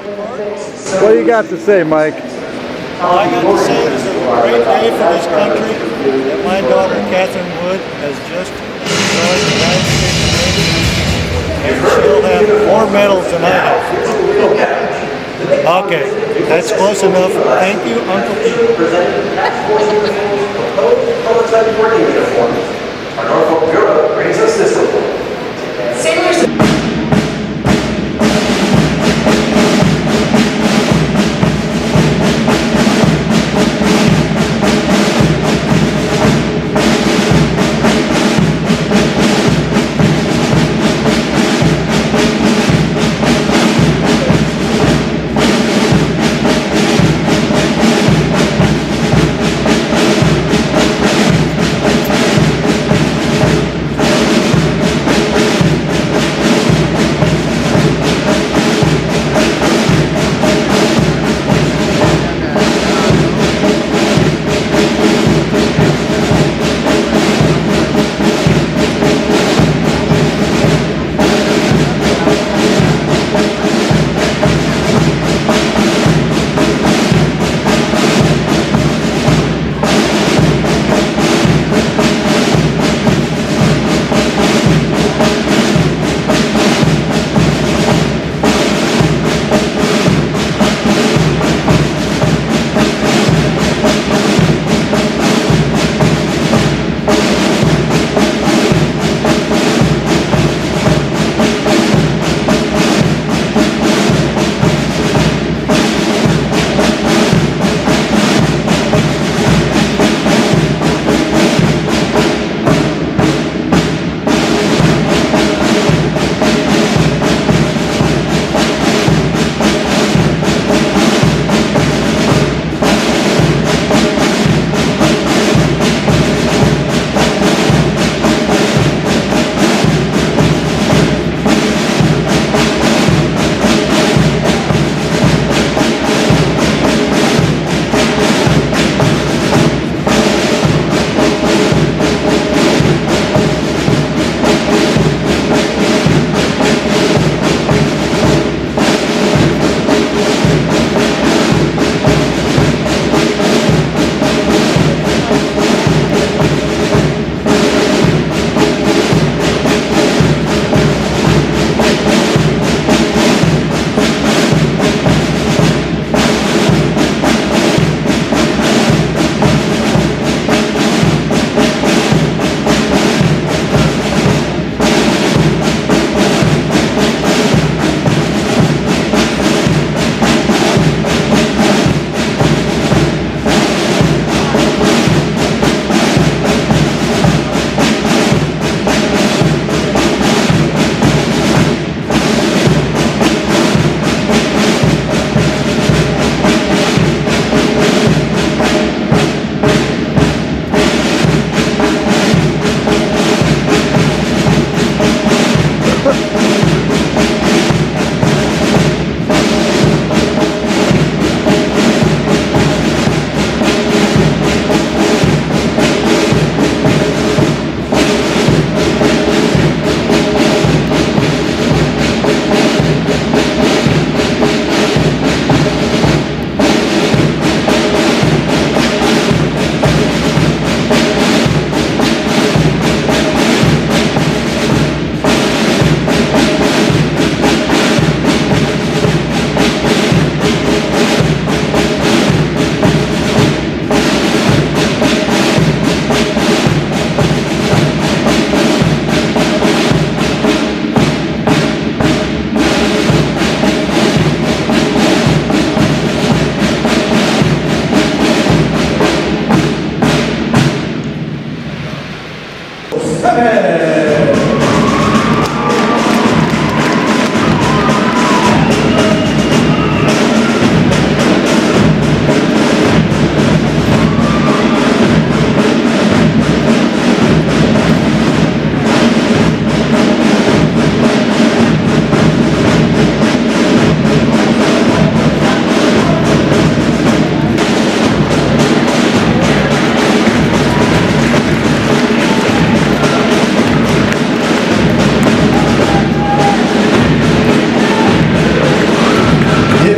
What do you got to say, Mike? All I got to say is it's a great day for this country that my daughter Catherine Wood has just joined the United States Navy, and she'll have more medals than I have. Okay, that's close enough. Thank you, Uncle Pete. Our Norfolk Bureau brings us this report. Sailors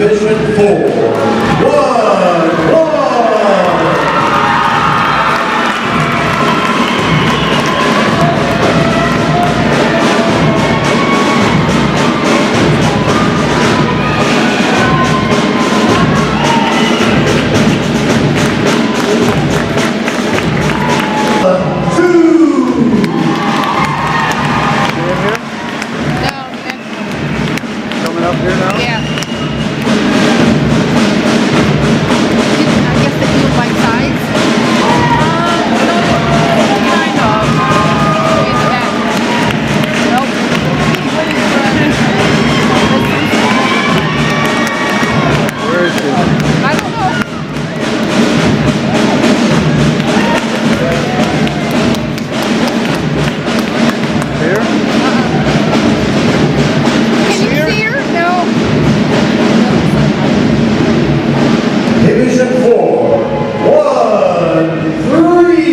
Division 4, 1-1. Coming up here now? Yeah. I guess they do by size. No, kind of. Is that? Nope. Where is she? I don't know. Here? Can you see her? No. Division 4, 1-3.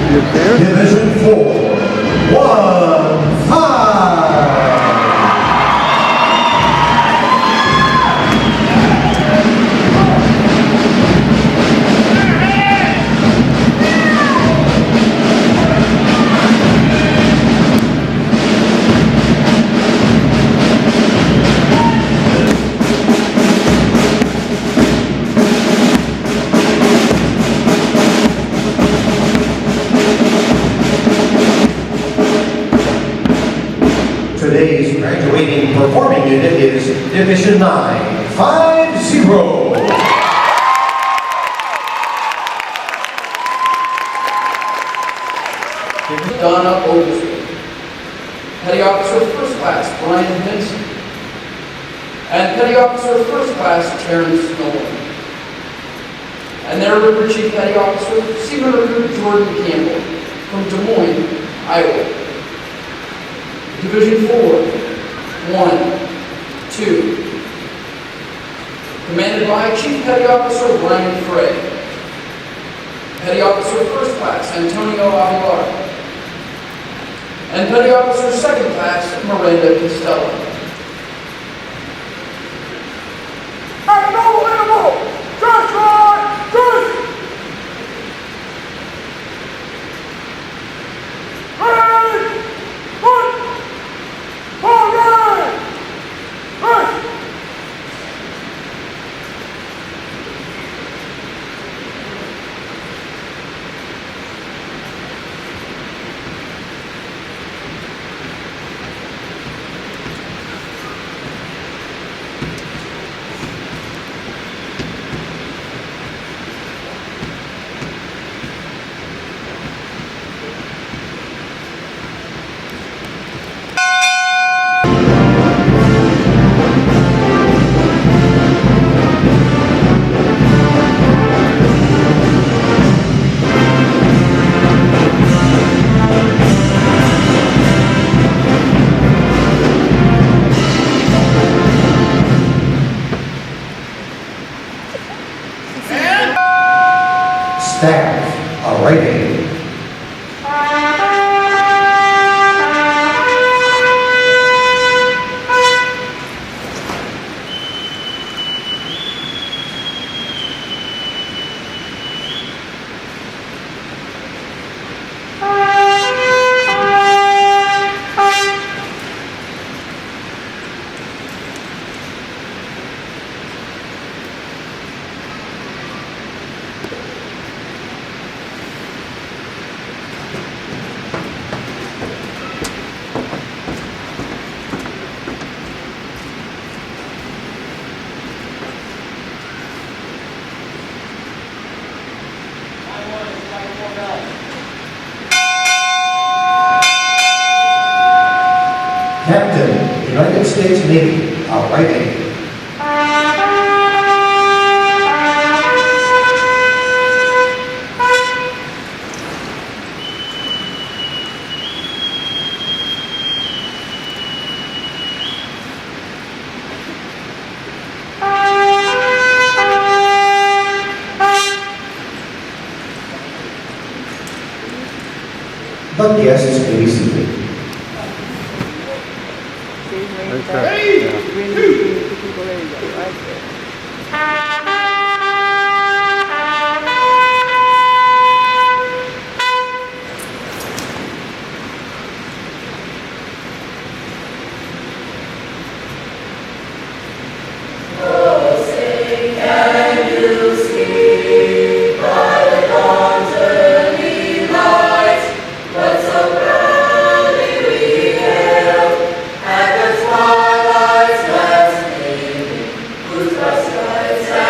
You see her? Division 4, 1-5. Today's graduating performing unit is Division 9, 5-0. Donna Oglesby. Petty Officer First Class Brian Benson. And Petty Officer First Class Terrence Nolan. And their River Chief Petty Officer Seaman Recruit Jordan Campbell from Des Moines, Iowa. Division 4, 1, 2. Commanded by Chief Petty Officer Brian Frey. Petty Officer First Class Antonio Aguilar. And Petty Officer Second Class Miranda Costello. Staff arriving. Captain, United States Navy, arriving. The guests may be seated. Whose bright skies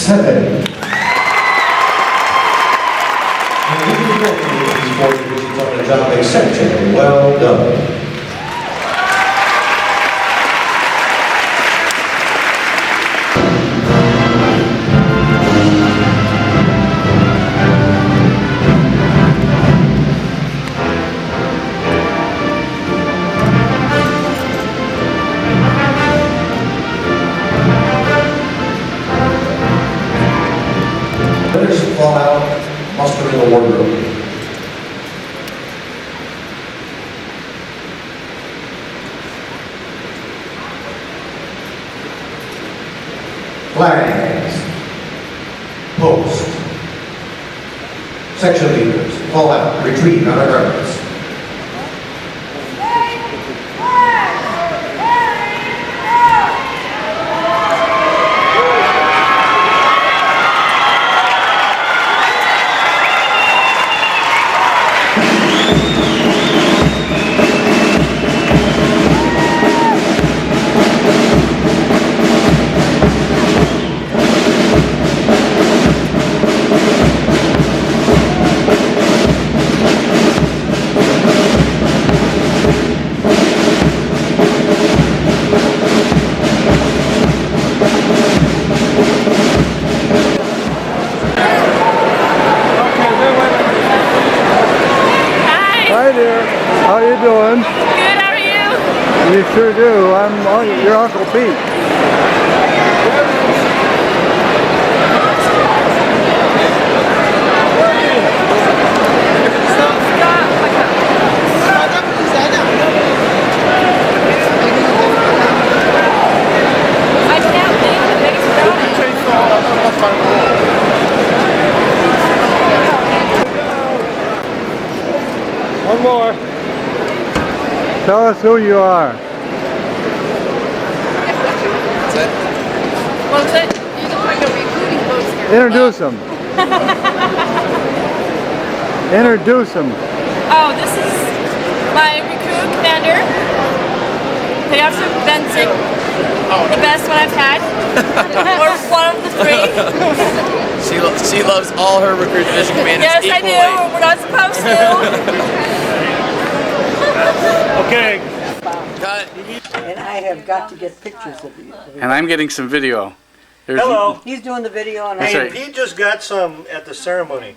7. And we can go through these 4 divisions on the job exception. Well done. Winners fall out, muster in the wardrobe. Flags, post, section leaders, fall out, retreat, honor guards. Hi there. How you doing? Good, how are you? You sure do. I'm your Uncle Pete. I can't think the biggest One more. Tell us who you are. What's it? You look like a recruiting poster. Introduce them. Introduce them. Oh, this is my recruit commander. Theodor Bensing. The best one I've had. Or one of the 3. She loves all her recruit division commanders Yes, equally. I do. We're not supposed to. Okay. Cut. And I have got to get pictures of you. And I'm getting some video. Hello. He's doing the video and That's Hey, right. Pete just got some at the ceremony.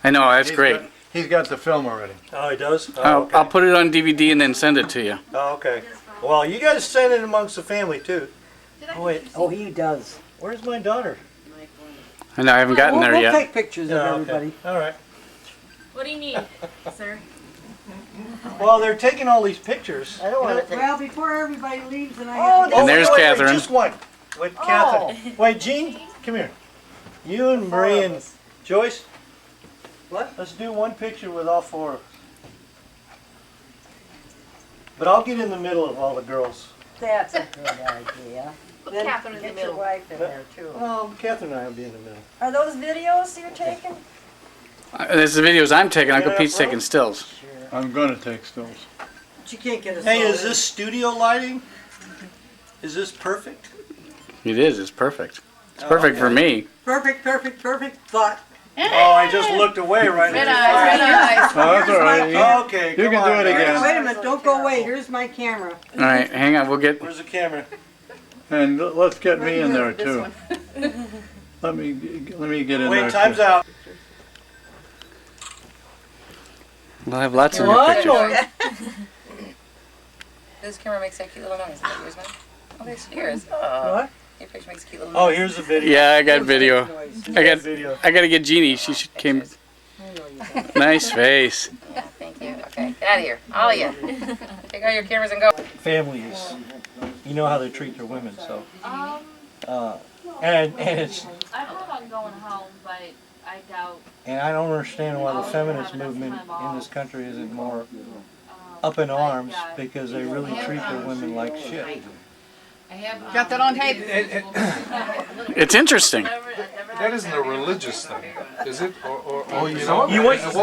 I know, that's great. He's got the film already. Oh, he does? Oh, I'll, I'll put it on DVD and then send it to you. Oh, okay. Well, you guys send it amongst the family, too. Oh, wait. oh, he does. Where's my daughter? I know, I haven't gotten there we'll yet. take pictures of Yeah, everybody. okay. All right. What do you need, sir? Well, they're taking all these pictures. I don't want to take. Well, before everybody leaves and I Oh, have to And there's wait, Catherine. just one. With Catherine. Wait, Jean, come here. You and Marie and Joyce. What? Let's do one picture with all 4 of us. But I'll get in the middle of all the girls. That's a good idea. Then Catherine in the get middle. your wife in there too. Well, Catherine and I will be in the middle. Are those videos you're taking? There's the videos I'm taking. Uncle Yeah, Pete's bro. taking stills. I'm going to take stills. But you can't get a Hey, is solid- this studio lighting? Is this perfect? It is, it's perfect. It's perfect for me. Perfect, perfect, perfect thought. Oh, I just looked away right Red at eyes, red eyes. you. Oh, that's all right. Okay, You come can do on, it guys. again. Wait a minute, don't go away. Here's my camera. All right, hang on, we'll get... Where's the camera? And let's get me in there This too. one. Let me get in there. Wait, time's out. We'll have lots of new One pictures. more. This camera makes that cute little noise. Is that yours, man? Oh, there's yours. Oh. What? Your picture makes a cute little Oh, noise. here's the video. Yeah, I got video. Video. I gotta get Jeannie. She should came. Nice face. Yeah, thank you. Okay, get out of here. All of you. Take out your cameras and go. Families, you know how they treat their women, so. And it's, I plan on going home, but I doubt. and I don't understand why the feminist movement in this country isn't more up in arms, because they really treat their women like shit. Got that on tape? It's interesting. That isn't a religious thing, is it? Or you know? Do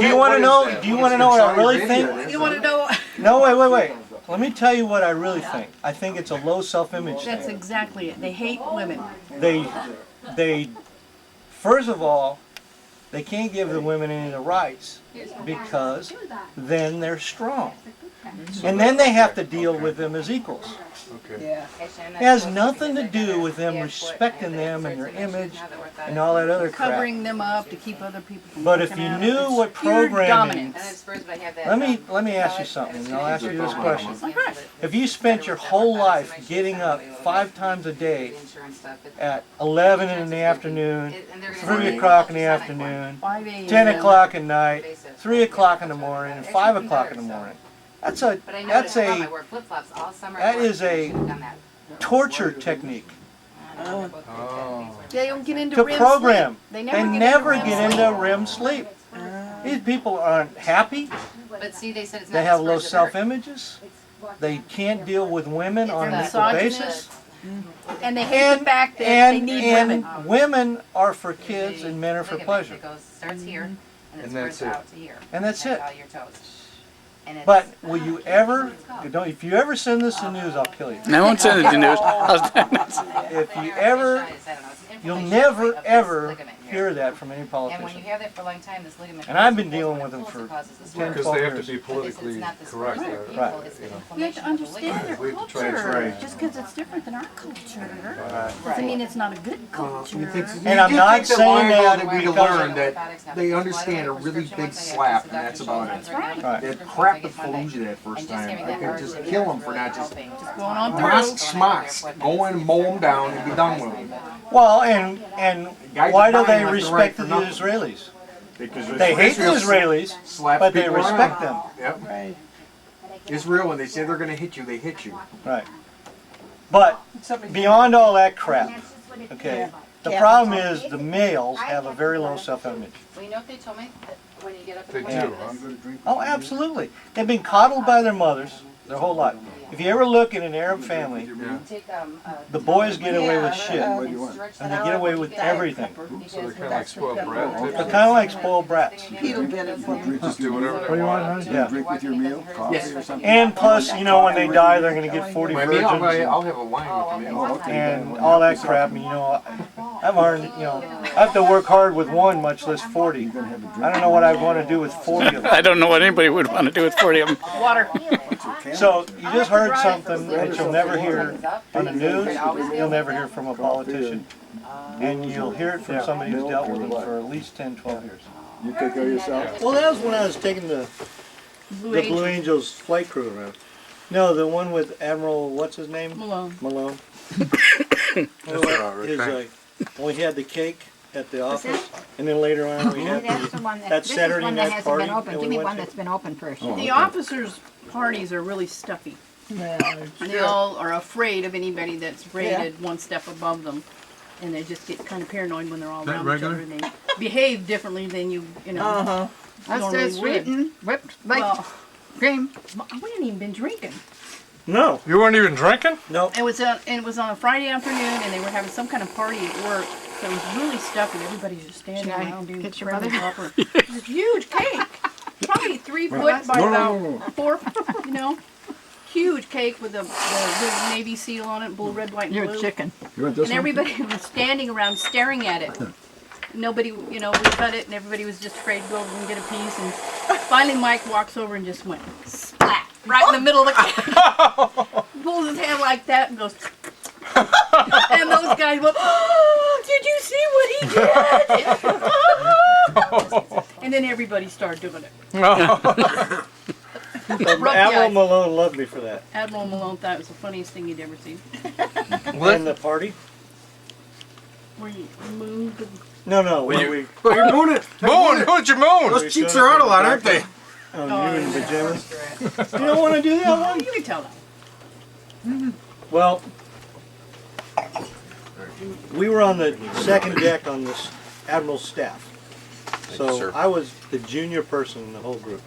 you want to know? Do you want to know what I really think? You want to know? No, wait. Let me tell you what I really think. I think it's a low self-image That's thing. exactly it. They hate women. They First of all, they can't give the women any of the rights because then they're strong. And then they have to deal with them as equals. Okay. It has nothing to do with them respecting them and their image and all that other crap. Covering them up to keep other people from But if looking you at knew them. what It's pure programming, dominance. let me ask you something, and I'll ask you this question. If you spent your whole life getting up 5 times a day at 11 in the afternoon, 3 o'clock in the afternoon, 5 a.m. 10 o'clock at night, 3 o'clock in the morning, and 5 o'clock in the morning, that is a torture technique. They don't get into To REM program. sleep. They never get into REM sleep. These people aren't happy. But see, they said it's They not have the low spurs that hurt. self-images. They can't deal with women on an equal misogynist. basis. And they hate the fact that they need women. Women are for kids and men are for Look at pleasure. It goes, starts here, and it And that's spurs it. out to here. And that's it. all your toes. And it's, But will you ever, if you ever send this to news, I'll kill you. I won't send it to news. If you ever, you'll never ever hear that from any and when you politician. have that for a long time, this ligament. And I've been dealing with them for 10, Because 12 they have to years. be politically correct. Right. You have to understand their We have to try and culture. train. Just because it's different than our culture doesn't mean it's not a good culture. And I'm not saying that we because learn that they understand a really big slap, and that's about it. Right. That crap the Fallujah that first time. I could just kill them for not just Going on through. smocks. Go in, mow them down, and be done with them. Well, and Guys why are do dying they left and respect right the for nothing. Israelis? Because They hate the Israelis, slaps but they people respect around. them. Yep. Israel, when they say they're going to hit you, they hit you. Right. But beyond all that crap, okay, the problem is the males have a very low self-image. Well, you know what they told me? That when you get up They in the do, morning, huh? Oh, absolutely. They've been coddled by their mothers their whole life. If you ever look at an Arab family, take, the boys get away with shit, and stretch and that they get out away a with little bit. everything. So they're kind of like spoiled brat. They're kind of like spoiled brats. Just do whatever they want. Yeah. Drink with your meal, coffee or something. And plus, you know, when they die, they're going to get 40 My meal, virgins I'll have a wine with the meal. and all that crap. And, you know, I've learned, you know, I have to work hard with one, much less 40. I don't know what I'd want to do with 40 of them. I don't know what anybody would want to do with 40 of them. Water. So you just heard something that you'll never hear on the news, you'll never hear from a politician, and you'll hear it from somebody who's dealt with them for at least 10, 12 years. You take care of yourself? Well, that was when I was taking the Blue Angels flight crew around. No, the one with Admiral, what's his name? Malone. Malone. That's about right. His, well, he had the cake at the office, and then later on we had that Saturday night party that we went to. been open first. The officers' parties are really stuffy. And they all are afraid of anybody that's rated one step above them. And they just get kind of paranoid when they're all around each other. And they behave differently than you know, normally would. whipped Well, cream. we hadn't even been drinking. No, You weren't even drinking? no. It was on a Friday afternoon, and they were having some kind of party at work. So it was really stuffy. Everybody's just standing Should I around being get your prim and brother? proper. This huge cake, probably 3 foot by about 4, you know. Huge cake with the Navy seal on it, blue, red, white, and blue. chicken. You want this And everybody was standing around staring at it. Nobody, you know, we cut it, and everybody was just afraid to go over and get a piece. And finally, Mike walks over and just went splat right in the middle of the cake. Pulls his hand like that and goes. And those guys go, "Oh, did you see what he did?" And then everybody started doing it. Rough Admiral guys. Malone loved me for that. Admiral Malone thought it was the funniest thing he'd ever seen. And the party? Where you moved. No, when we Oh, you're doing it. Moon! Who'd you moon? Those cheeks are out a lot, aren't they? oh, you in pajamas. You don't want to do that Oh, one? you can tell that. Well, we were on the second deck on this Admiral's staff. So I was the junior person in the whole group.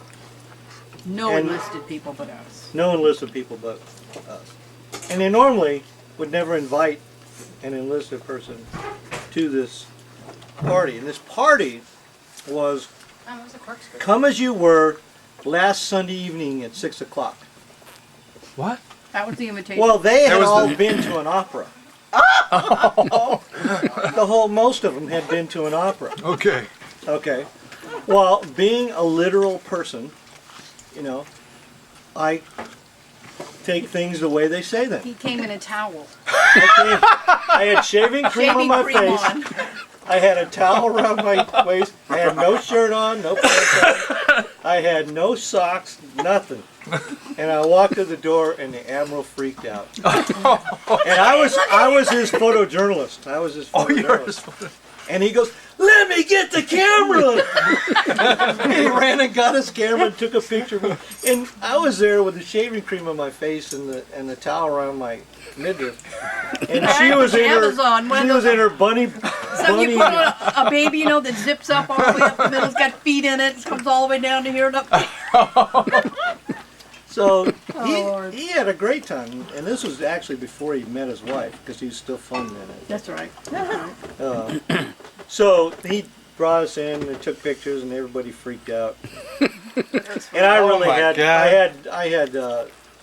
No And- enlisted people but us. No enlisted people but us. And they normally would never invite an enlisted person to this party. And this party was Oh, it was a corkscrew. come as you were last Sunday evening at 6 o'clock. What? That was the invitation. Well, they had was all the- been to an opera. Most of them had been to an opera. Okay. Okay. Well, being a literal person, you know, I take things the way they say them. He came in a towel. I had shaving cream on my face. on. I had a towel around my waist. I had no shirt on, no pants on. I had no socks, nothing. And I walked to the door, and the Admiral freaked out. And I was his photojournalist. I was his photojournalist. And he goes, "Let me get the camera!" And he ran and got his camera and took a picture of me. And I was there with the shaving cream on my face and the towel around my midriff. And she was in her bunny. So you put on a baby, you know, that zips up all the way up the middle. It's got feet in it. It comes all the way down to here and up. So he had a great time, and this was actually before he met his wife, because he was still fun then. That's right. So he brought us in and took pictures, and everybody freaked out. And I really had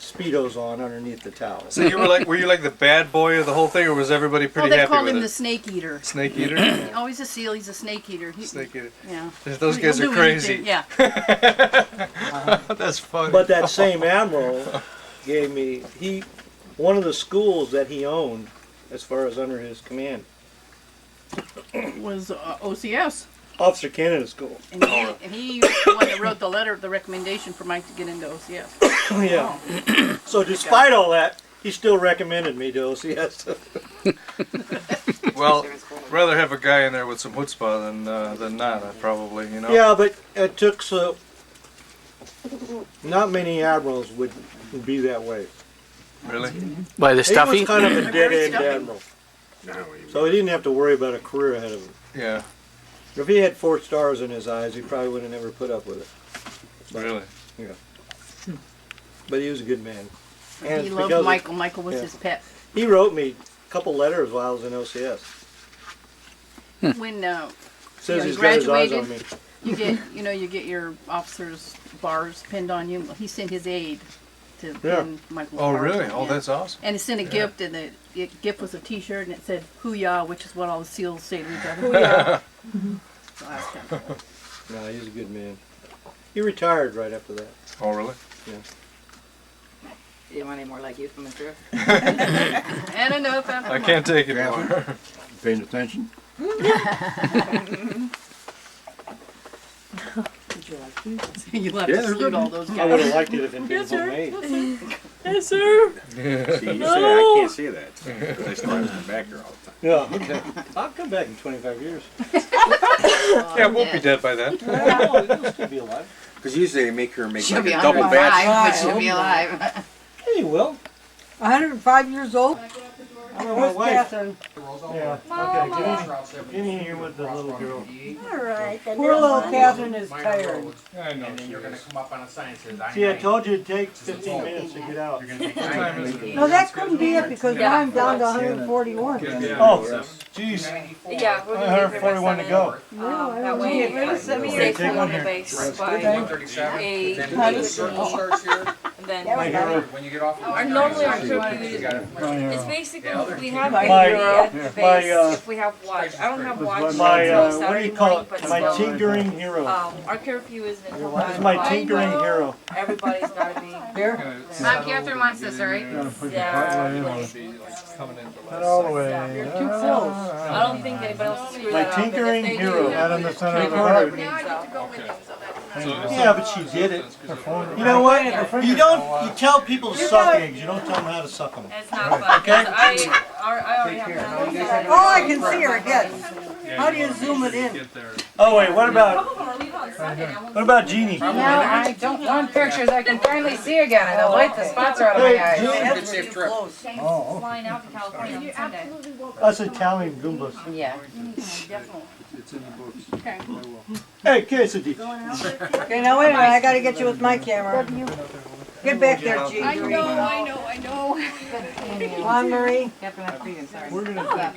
Speedos on underneath the towel. So you were you like the bad boy of the whole thing, or was everybody pretty happy with it? They called him the snake eater. Snake eater? Oh, he's a seal. He's a snake eater. Snake eater. Yeah. Those guys are crazy. Anything. Yeah. That's funny. But that same Admiral gave me one of the schools that he owned, as far as under his command, was OCS. Officer Canada School. And he was the one that wrote the recommendation for Mike to get into OCS. Yeah. So despite all that, he still recommended me to OCS. Well, rather have a guy in there with some chutzpah than not, probably, you know. Yeah, but it took not many admirals would be that way. Really? By the stuffing? He was kind of a dead-end admiral. So he didn't have to worry about a career ahead of him. Yeah. If he had 4 stars in his eyes, he probably would have never put up with it. But, really? Yeah. But he was a good man. And he loved Michael. Michael was his pet. He wrote me a couple letters while I was in OCS. When Says he he's got his eyes graduated, on me. you get your officer's bars pinned on you. He sent his aide to pin Michael's Oh, bars really? on, Oh, that's awesome. And he sent a gift, and the gift was a T-shirt, and it said "Hoo-yah," which is what all the SEALs say to each other. Hoo-yah. So I was kind of cool. No, he's a good man. He retired right after that. Oh, really? Yeah. You didn't want any more like you from the truth? And enough after I can't take it anymore. Paying attention? You'll have to salute all those guys. I would have liked it if it had been homemade. Yes, sir. See, you say I can't say that. Because I still have to come back here all the time. Yeah, okay. I'll come back in 25 years. Yeah, it won't be dead by then. No, it'll still be alive. Because usually they make her make She'll like be a double 105, batch. but she'll be alive. Hey, you will. 105 years old? I know my Where's wife. Catherine? Yeah, okay, get in here with the little girl. Alright. Poor little Catherine is tired. I know. And then you're going to come up on a sign that says, See, I told you it'd take 15 minutes to get out. No, that couldn't be it because now I'm down to 141. Oh, jeez. Yeah, we're I gonna have be 41 to go. that way, Send me we your stay take one on the here. base by 137. a Then the circle starts here. and then My hero. When you get off our normally our curfew is it's basically we have My- radio at the my, base if we have watch. I don't have watch My, until what do Saturday you call morning, it? but My still, tinkering hero. our curfew is until This is my 5. tinkering hero. Everybody's gotta be Here? Mom, Catherine wants this, right? Not all the way. You're too close. I don't think anybody else will screw My that up, but if tinkering they hero. do, Out in the center of the whoever road. needs that. Yeah, but she did it. You know what? You tell people to suck eggs. You don't tell them how to suck them. It's not fun. Okay? I already have an Oh, I can see her again. How do you zoom it in? Oh wait, what about Jeannie? No, I don't want pictures I can finally see again, and the light, the spots are out of my eyes. Good safe trip. flying out to California on Sunday. Us Italian Goombas. Yeah. Definitely. Hey, quesadilla. Okay, now wait a minute, I gotta get you with my camera. Get back there, Jean. I know. Come on, Marie. Catherine, I'm sorry. We're gonna